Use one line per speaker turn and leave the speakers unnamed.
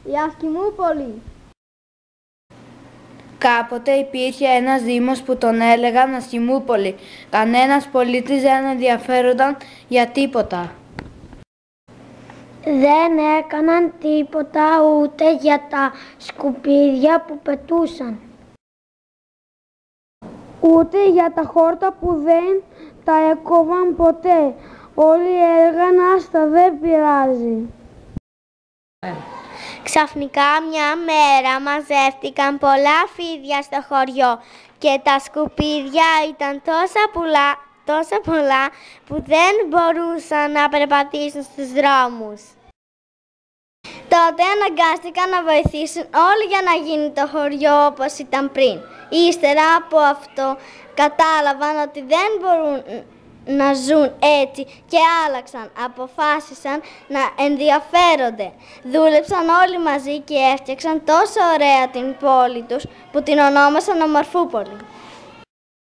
η Ασκημούπολη.
Κάποτε υπήρχε ένας δήμος που τον έλεγαν Ασκημούπολη. Κανένας πολίτης δεν ενδιαφέρονταν για τίποτα.
Δεν έκαναν τίποτα ούτε για τα σκουπίδια που πετούσαν.
Ούτε για τα χόρτα που δεν τα έκοβαν ποτέ. Όλοι έλεγαν άστα, δεν πειράζει.
Ξαφνικά μια μέρα μαζεύτηκαν πολλά φίδια στο χωριό και τα σκουπίδια ήταν τόσα πολλά που δεν μπορούσαν να περπατήσουν στους δρόμους. Τότε αναγκάστηκαν να βοηθήσουν όλοι για να γίνει το χωριό όπως ήταν πριν. Ύστερα από αυτό κατάλαβαν ότι δεν μπορούν να ζουν έτσι και άλλαξαν. Αποφάσισαν να ενδιαφέρονται. Δούλεψαν όλοι μαζί και έφτιαξαν τόσο ωραία την πόλη τους που την ονόμασαν Ομορφούπολη.